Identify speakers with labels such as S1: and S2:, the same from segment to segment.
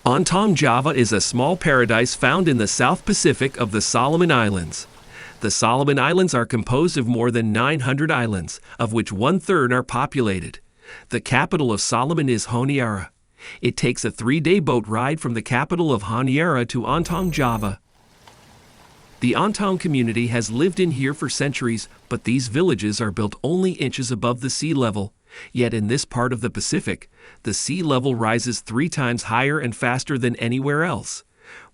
S1: Ontong Java is a small paradise found in the South Pacific of the Solomon Islands. The Solomon Islands are composed of more than 900 islands, of which one-third are populated. The capital of Solomon is Honiara. It takes a 3-day boat ride from the capital of Honiara to Ontong Java. The Ontong community has lived in here for centuries, but these villages are built only inches above the sea level. Yet in this part of the Pacific, the sea level rises 3 times higher and faster than anywhere else.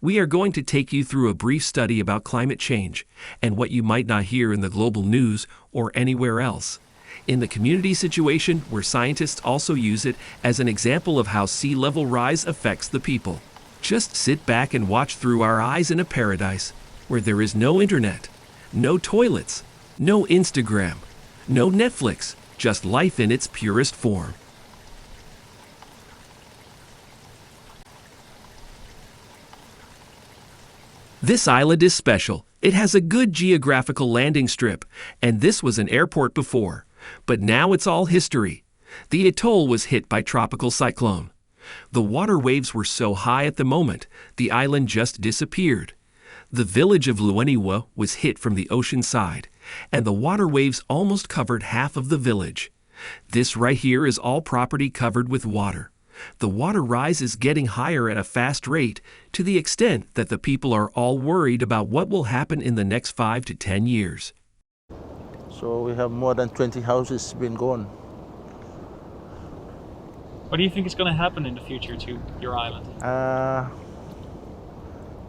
S1: We are going to take you through a brief study about climate change and what you might not hear in the global news or anywhere else. In the community situation, where scientists also use it as an example of how sea level rise affects the people. Just sit back and watch through our eyes in a paradise where there is no internet, no toilets, no Instagram, no Netflix, just life in its purest form. This island is special. It has a good geographical landing strip, and this was an airport before. But now it's all history. The atoll was hit by tropical cyclone. The water waves were so high at the moment, the island just disappeared. The village of Luangiua was hit from the ocean side, and the water waves almost covered half of the village. This right here is all property covered with water. The water rise is getting higher at a fast rate, to the extent that the people are all worried about what will happen in the next 5 to 10 years.
S2: So we have more than 20 houses been gone.
S3: What do you think is going to happen in the future to your island?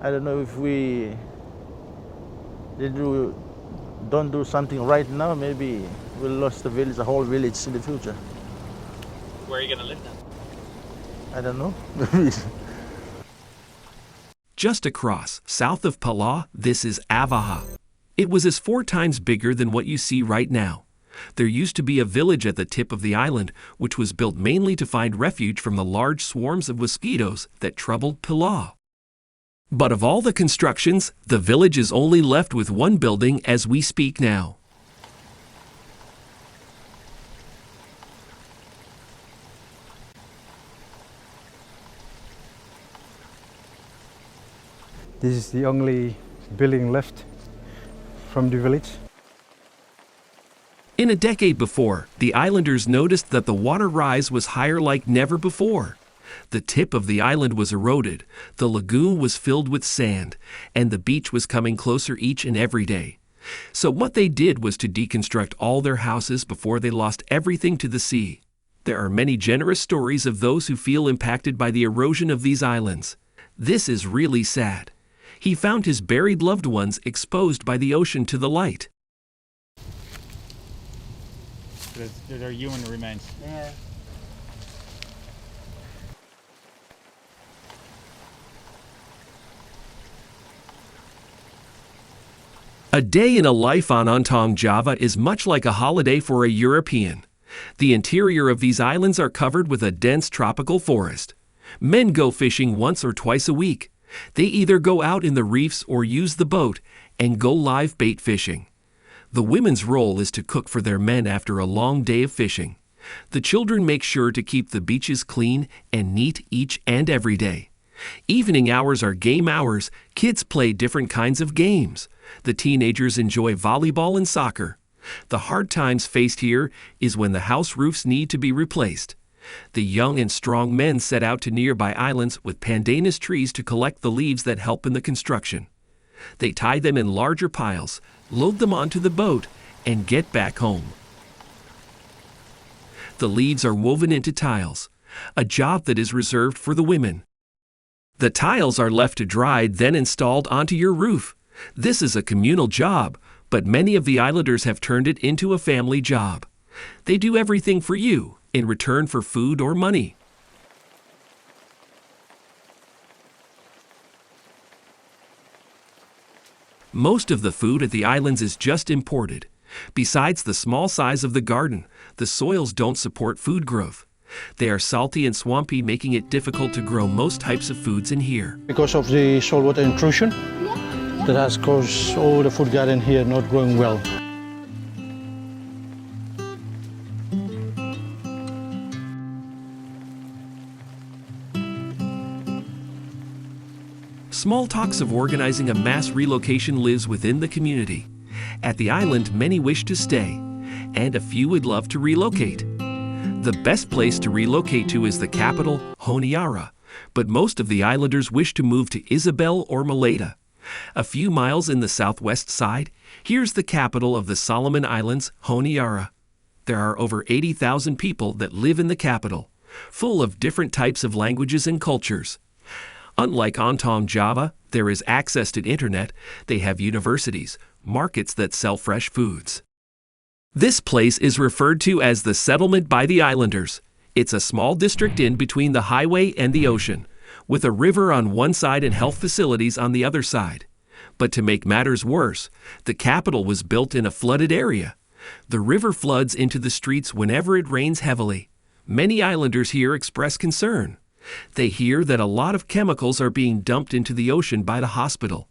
S2: I don't know if don't do something right now, maybe we'll lose the village, the whole village in the future.
S3: Where are you going to live then?
S2: I don't know.
S1: Just across, south of Palau, this is Avaha. It was as 4 times bigger than what you see right now. There used to be a village at the tip of the island, which was built mainly to find refuge from the large swarms of mosquitoes that troubled Palau. But of all the constructions, the village is only left with one building as we speak now.
S4: This is the only building left from the village.
S1: In a decade before, the islanders noticed that the water rise was higher like never before. The tip of the island was eroded, the lagoon was filled with sand, and the beach was coming closer each and every day. So what they did was to deconstruct all their houses before they lost everything to the sea. There are many generous stories of those who feel impacted by the erosion of these islands. This is really sad. He found his buried loved ones exposed by the ocean to the light.
S3: There are human remains.
S2: Yeah.
S1: A day in a life on Ontong Java is much like a holiday for a European. The interior of these islands are covered with a dense tropical forest. Men go fishing once or twice a week. They either go out in the reefs or use the boat and go live bait fishing. The women's role is to cook for their men after a long day of fishing. The children make sure to keep the beaches clean and neat each and every day. Evening hours are game hours. Kids play different kinds of games. The teenagers enjoy volleyball and soccer. The hard times faced here is when the house roofs need to be replaced. The young and strong men set out to nearby islands with pandanus trees to collect the leaves that help in the construction. They tie them in larger piles, load them onto the boat, and get back home. The leaves are woven into tiles, a job that is reserved for the women. The tiles are left to dry, then installed onto your roof. This is a communal job, but many of the islanders have turned it into a family job. They do everything for you in return for food or money. Most of the food at the islands is just imported. Besides the small size of the garden, the soils don't support food growth. They are salty and swampy, making it difficult to grow most types of foods in here.
S4: Because of the saltwater intrusion, that has caused all the food garden here not growing well.
S1: Small talks of organizing a mass relocation lives within the community. At the island, many wish to stay, and a few would love to relocate. The best place to relocate to is the capital, Honiara, but most of the islanders wish to move to Isabel or Maleta. A few miles in the southwest side, here's the capital of the Solomon Islands, Honiara. There are over 80,000 people that live in the capital, full of different types of languages and cultures. Unlike Ontong Java, there is access to internet, they have universities, markets that sell fresh foods. This place is referred to as the Settlement by the Islanders. It's a small district in between the highway and the ocean, with a river on one side and health facilities on the other side. But to make matters worse, the capital was built in a flooded area. The river floods into the streets whenever it rains heavily. Many islanders here express concern. They hear that a lot of chemicals are being dumped into the ocean by the hospital.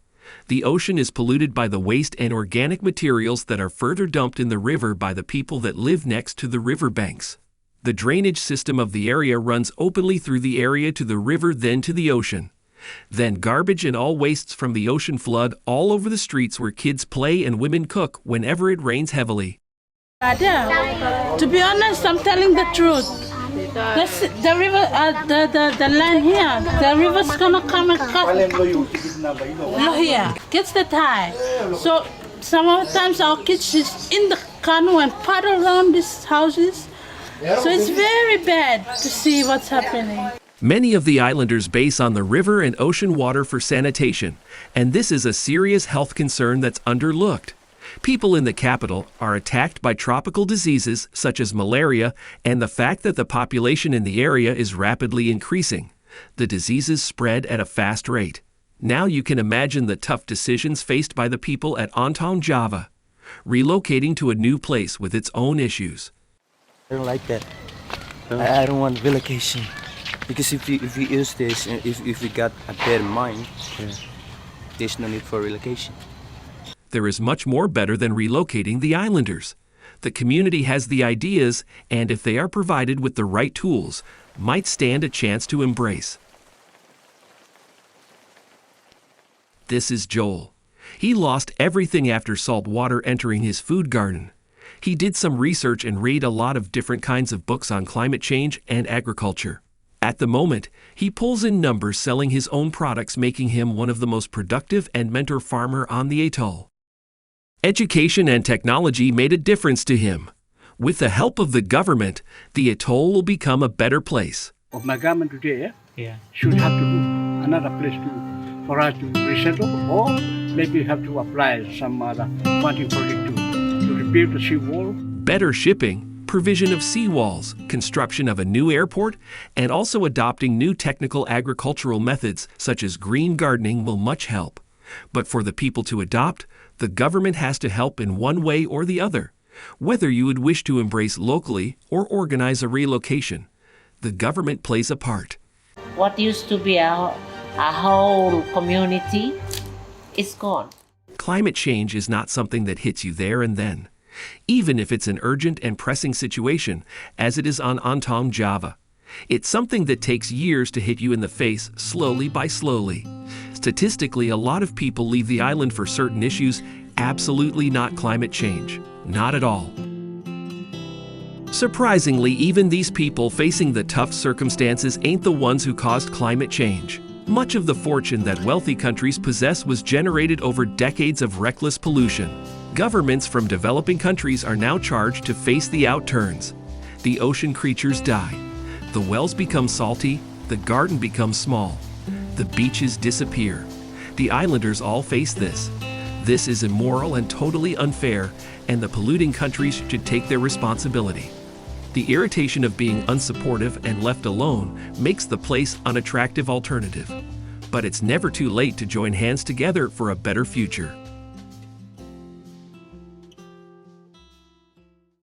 S1: The ocean is polluted by the waste and organic materials that are further dumped in the river by the people that live next to the riverbanks. The drainage system of the area runs openly through the area to the river, then to the ocean. Then garbage and all wastes from the ocean flood all over the streets where kids play and women cook whenever it rains heavily.
S5: To be honest, I'm telling the truth. The river, the land here, the river's gonna come and cut here, gets that high. So sometimes our kids is in the canoe and paddle around these houses. So it's very bad to see what's happening.
S1: Many of the islanders base on the river and ocean water for sanitation, and this is a serious health concern that's underlooked. People in the capital are attacked by tropical diseases such as malaria and the fact that the population in the area is rapidly increasing. The diseases spread at a fast rate. Now you can imagine the tough decisions faced by the people at Ontong Java, relocating to a new place with its own issues.
S6: I don't like that. I don't want relocation. Because if we use this, if we got a better mind, there's no need for relocation.
S1: There is much more better than relocating the islanders. The community has the ideas, and if they are provided with the right tools, might stand a chance to embrace. This is Joel. He lost everything after salt water entering his food garden. He did some research and read a lot of different kinds of books on climate change and agriculture. At the moment, he pulls in numbers selling his own products, making him one of the most productive and mentor farmer on the atoll. Education and technology made a difference to him. With the help of the government, the atoll will become a better place.
S7: Of my government today, should have to do another place for us to resettle, or maybe have to apply some other funding project to rebuild the seawall.
S1: Better shipping, provision of seawalls, construction of a new airport, and also adopting new technical agricultural methods such as green gardening will much help. But for the people to adopt, the government has to help in one way or the other. Whether you would wish to embrace locally or organize a relocation, the government plays a part.
S8: What used to be a whole community is gone.
S1: Climate change is not something that hits you there and then, even if it's an urgent and pressing situation, as it is on Ontong Java. It's something that takes years to hit you in the face, slowly by slowly. Statistically, a lot of people leave the island for certain issues, absolutely not climate change. Not at all. Surprisingly, even these people facing the tough circumstances ain't the ones who caused climate change. Much of the fortune that wealthy countries possess was generated over decades of reckless pollution. Governments from developing countries are now charged to face the outturns. The ocean creatures die. The wells become salty, the garden becomes small. The beaches disappear. The islanders all face this. This is immoral and totally unfair, and the polluting countries should take their responsibility. The irritation of being unsupportive and left alone makes the place an unattractive alternative. But it's never too late to join hands together for a better future.